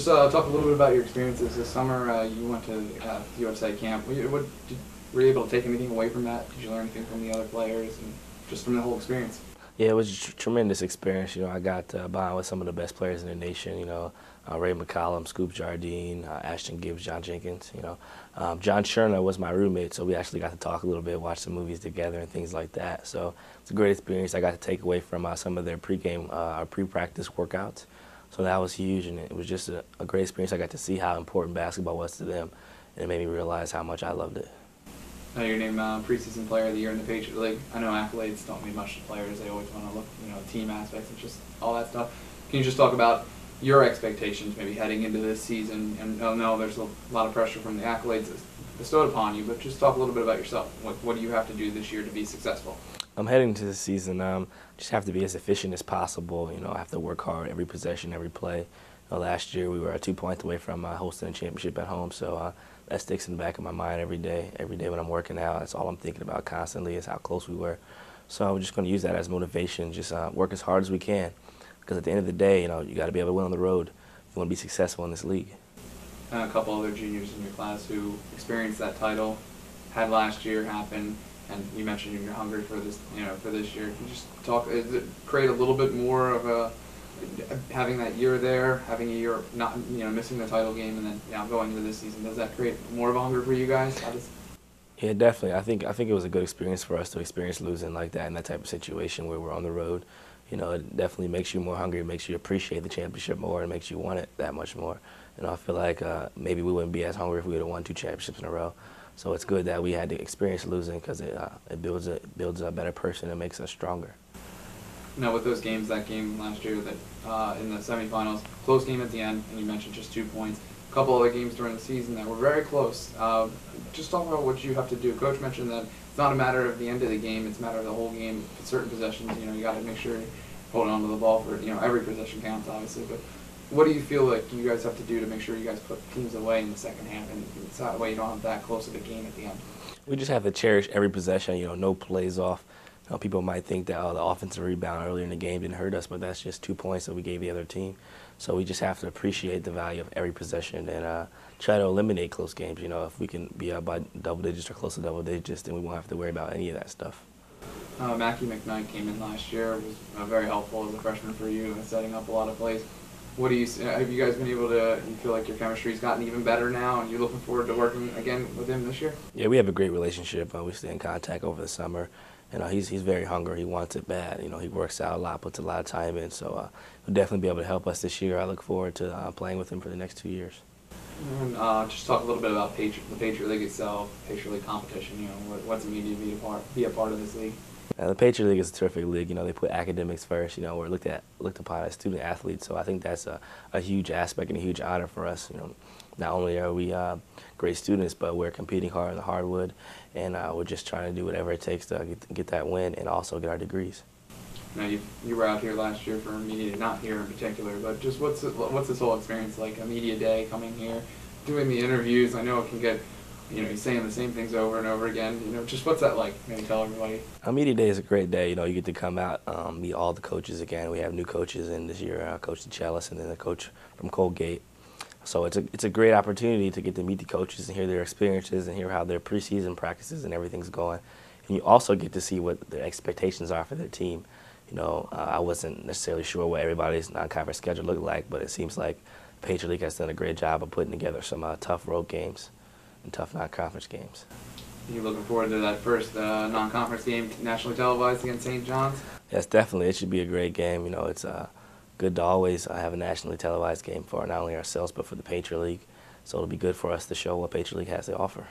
Just talk a little bit about your experiences this summer. You went to USA camp. Were you able to take anything away from that? Did you learn anything from the other players and just from the whole experience? Yeah, it was a tremendous experience. I got to bond with some of the best players in the nation. Ray McCollum, Scoop Jardine, Ashton Gibbs, John Jenkins. John Scherner was my roommate, so we actually got to talk a little bit, watch some movies together, and things like that. So it's a great experience. I got to take away from some of their pre-practice workouts. So that was huge, and it was just a great experience. I got to see how important basketball was to them, and it made me realize how much I loved it. Now you're named preseason player of the year in the Patriot League. I know accolades don't mean much to players. They always want to look, team aspects and just all that stuff. Can you just talk about your expectations maybe heading into this season? And I know there's a lot of pressure from the accolades bestowed upon you, but just talk a little bit about yourself. What do you have to do this year to be successful? I'm heading into the season. Just have to be as efficient as possible. I have to work hard every possession, every play. Last year we were 2 points away from hosting a championship at home, so that sticks in the back of my mind every day. Every day when I'm working out, that's all I'm thinking about constantly is how close we were. So I'm just going to use that as motivation. Just work as hard as we can, because at the end of the day, you got to be able to win on the road if you want to be successful in this league. A couple other juniors in your class who experienced that title had last year happen. And you mentioned you're hungry for this, for this year. Can you just talk? Does it create a little bit more of having that year there, having a year not, missing the title game, and then now going into this season? Does that create more of a hunger for you guys? Yeah, definitely. I think it was a good experience for us to experience losing like that in that type of situation where we're on the road. It definitely makes you more hungry. It makes you appreciate the championship more. And makes you want it that much more. I feel like maybe we wouldn't be as hungry if we would have won 2 championships in a row. So it's good that we had to experience losing, because it builds a better person and makes us stronger. Now with those games, that game last year that in the semifinals, close game at the end, and you mentioned just 2 points. A couple other games during the season that were very close. Just talk about what you have to do. Coach mentioned that it's not a matter of the end of the game; it's a matter of the whole game. For certain possessions, you got to make sure you're holding on to the ball for every possession counts, obviously. But what do you feel like you guys have to do to make sure you guys put teams away in the second half, and that way you don't have that close of a game at the end? We just have to cherish every possession. No plays off. People might think that the offensive rebound earlier in the game didn't hurt us, but that's just 2 points that we gave the other team. So we just have to appreciate the value of every possession and try to eliminate close games. If we can be up by double digits or close to double digits, then we won't have to worry about any of that stuff. Mackie McKnight came in last year, was very helpful as a freshman for you in setting up a lot of plays. What do you have you guys been able to? You feel like your chemistry's gotten even better now, and you're looking forward to working again with him this year? Yeah, we have a great relationship. We stay in contact over the summer. He's very hungry. He wants it bad. He works out a lot, puts a lot of time in. So he'll definitely be able to help us this year. I look forward to playing with him for the next 2 years. And just talk a little bit about the Patriot League itself, Patriot League competition. What's it mean to be a part of this league? The Patriot League is a terrific league. They put academics first. We're looked upon as student athletes. So I think that's a huge aspect and a huge honor for us. Not only are we great students, but we're competing hard on the hardwood, and we're just trying to do whatever it takes to get that win and also get our degrees. Now you were out here last year for media, not here in particular, but just what's this whole experience like? A media day, coming here, doing the interviews. I know it can get. You're saying the same things over and over again. Just what's that like? Maybe tell everybody. Media day is a great day. You get to come out, meet all the coaches again. We have new coaches in this year, Coach DeChellis and then the coach from Colgate. So it's a great opportunity to get to meet the coaches and hear their experiences and hear how their preseason practices and everything's going. And you also get to see what their expectations are for their team. I wasn't necessarily sure what everybody's non-conference schedule looked like, but it seems like the Patriot League has done a great job of putting together some tough road games and tough non-conference games. You looking forward to that first non-conference game nationally televised against St. John's? Yes, definitely. It should be a great game. It's good to always have a nationally televised game for not only ourselves but for the Patriot League. So it'll be good for us to show what Patriot League has to offer.